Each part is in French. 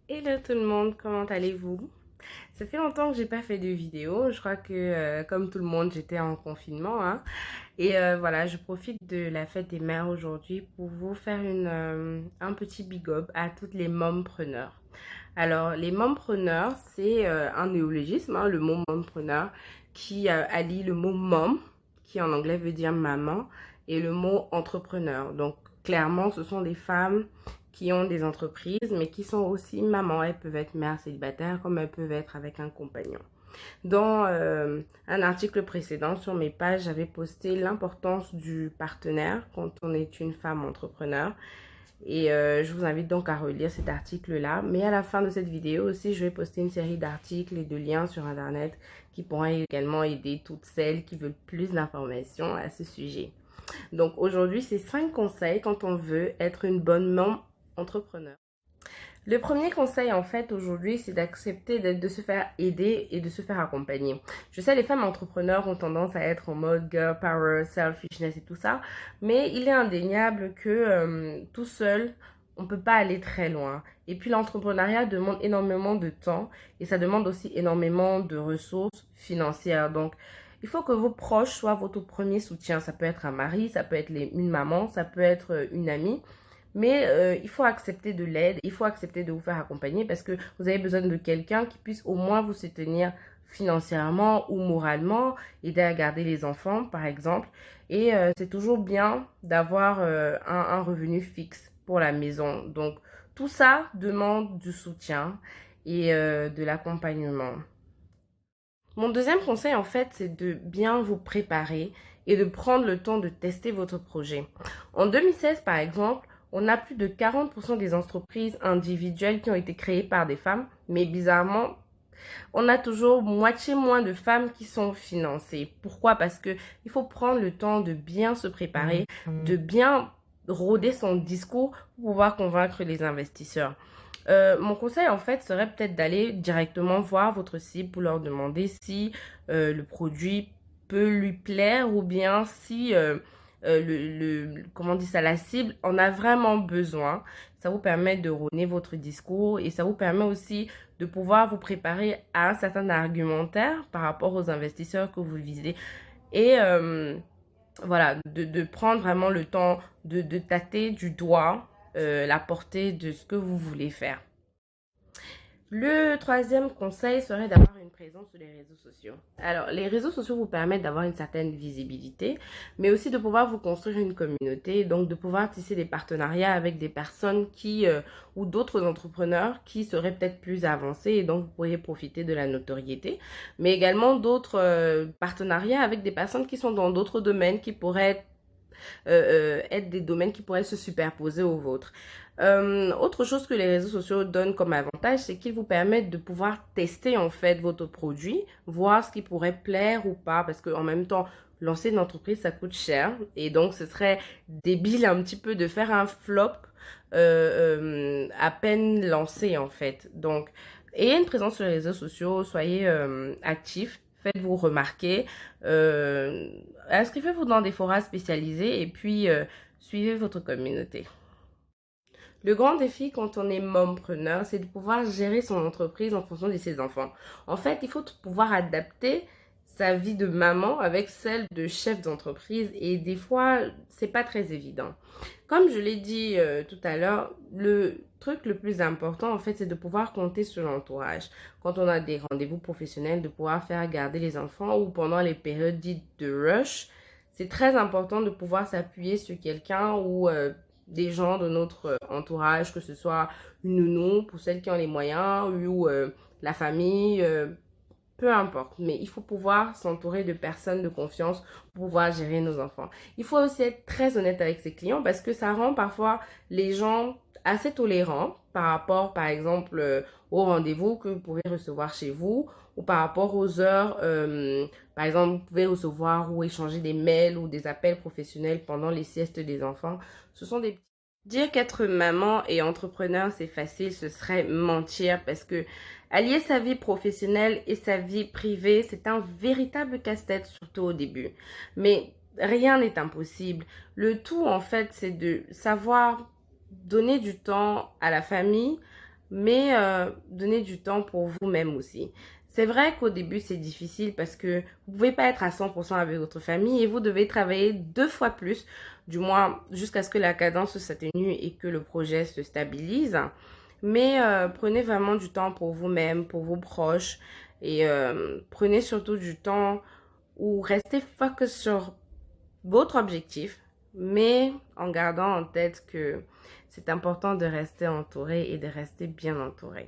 Hello tout le monde, comment allez-vous? Ça fait longtemps que j'ai pas fait de vidéo. Je crois que comme tout le monde, j'étais en confinement, hein. Et voilà, je profite de la fête des mères aujourd'hui pour vous faire un petit big up à toutes les mompreneurs. Alors, les mompreneurs, c'est un néologisme, hein, le mot mompreneur, qui allie le mot mom, qui en anglais veut dire maman, et le mot entrepreneur. Donc, clairement, ce sont des femmes qui ont des entreprises, mais qui sont aussi mamans. Elles peuvent être mères célibataires, comme elles peuvent être avec un compagnon. Dans un article précédent sur mes pages, j'avais posté l'importance du partenaire quand on est une femme entrepreneur. Et je vous invite donc à relire cet article-là. Mais à la fin de cette vidéo aussi, je vais poster une série d'articles et de liens sur Internet qui pourraient également aider toutes celles qui veulent plus d'informations à ce sujet. Donc aujourd'hui, c'est 5 conseils quand on veut être une bonne maman entrepreneur. Le premier conseil, en fait, aujourd'hui, c'est d'accepter de se faire aider et de se faire accompagner. Je sais, les femmes entrepreneurs ont tendance à être en mode girl power, selfishness et tout ça, mais il est indéniable que tout seul, on ne peut pas aller très loin. Et puis, l'entrepreneuriat demande énormément de temps et ça demande aussi énormément de ressources financières. Donc, il faut que vos proches soient votre premier soutien. Ça peut être un mari, ça peut être une maman, ça peut être une amie. Mais il faut accepter de l'aide, il faut accepter de vous faire accompagner parce que vous avez besoin de quelqu'un qui puisse au moins vous soutenir financièrement ou moralement, aider à garder les enfants par exemple. Et c'est toujours bien d'avoir un revenu fixe pour la maison. Donc tout ça demande du soutien et de l'accompagnement. Mon deuxième conseil en fait, c'est de bien vous préparer et de prendre le temps de tester votre projet. En 2016 par exemple, on a plus de 40% des entreprises individuelles qui ont été créées par des femmes, mais bizarrement, on a toujours moitié moins de femmes qui sont financées. Pourquoi? Parce que il faut prendre le temps de bien se préparer, de bien rôder son discours pour pouvoir convaincre les investisseurs. Mon conseil, en fait, serait peut-être d'aller directement voir votre cible pour leur demander si le produit peut lui plaire ou bien si comment on dit ça, la cible en a vraiment besoin. Ça vous permet de rôder votre discours et ça vous permet aussi de pouvoir vous préparer à un certain argumentaire par rapport aux investisseurs que vous visez. Et voilà, de prendre vraiment le temps de tâter du doigt la portée de ce que vous voulez faire. Le troisième conseil serait d'avoir une présence sur les réseaux sociaux. Alors, les réseaux sociaux vous permettent d'avoir une certaine visibilité, mais aussi de pouvoir vous construire une communauté, donc de pouvoir tisser des partenariats avec des personnes ou d'autres entrepreneurs qui seraient peut-être plus avancés et donc vous pourriez profiter de la notoriété, mais également d'autres partenariats avec des personnes qui sont dans d'autres domaines qui pourraient être des domaines qui pourraient se superposer aux vôtres. Autre chose que les réseaux sociaux donnent comme avantage, c'est qu'ils vous permettent de pouvoir tester en fait votre produit, voir ce qui pourrait plaire ou pas, parce qu'en même temps, lancer une entreprise, ça coûte cher, et donc ce serait débile un petit peu de faire un flop à peine lancé en fait. Donc, ayez une présence sur les réseaux sociaux, soyez actifs, faites-vous remarquer, inscrivez-vous dans des forums spécialisés et puis suivez votre communauté. Le grand défi quand on est mompreneur, c'est de pouvoir gérer son entreprise en fonction de ses enfants. En fait, il faut pouvoir adapter sa vie de maman avec celle de chef d'entreprise et des fois, c'est pas très évident. Comme je l'ai dit tout à l'heure, le truc le plus important, en fait, c'est de pouvoir compter sur l'entourage. Quand on a des rendez-vous professionnels, de pouvoir faire garder les enfants ou pendant les périodes dites de rush, c'est très important de pouvoir s'appuyer sur quelqu'un ou des gens de notre entourage, que ce soit une nounou pour celles qui ont les moyens ou la famille, peu importe. Mais il faut pouvoir s'entourer de personnes de confiance pour pouvoir gérer nos enfants. Il faut aussi être très honnête avec ses clients parce que ça rend parfois les gens assez tolérants par rapport, par exemple, au rendez-vous que vous pouvez recevoir chez vous ou par rapport aux heures. Par exemple, vous pouvez recevoir ou échanger des mails ou des appels professionnels pendant les siestes des enfants. Ce sont des... Dire qu'être maman et entrepreneur, c'est facile, ce serait mentir parce que allier sa vie professionnelle et sa vie privée, c'est un véritable casse-tête, surtout au début. Mais rien n'est impossible. Le tout, en fait, c'est de savoir donner du temps à la famille, mais donnez du temps pour vous-même aussi. C'est vrai qu'au début, c'est difficile parce que vous pouvez pas être à 100% avec votre famille et vous devez travailler 2 fois plus, du moins jusqu'à ce que la cadence s'atténue et que le projet se stabilise. Mais prenez vraiment du temps pour vous-même, pour vos proches et prenez surtout du temps où restez focus sur votre objectif, mais en gardant en tête que c'est important de rester entouré et de rester bien entouré.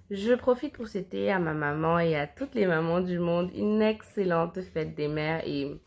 Je profite pour souhaiter à ma maman et à toutes les mamans du monde une excellente fête des mères et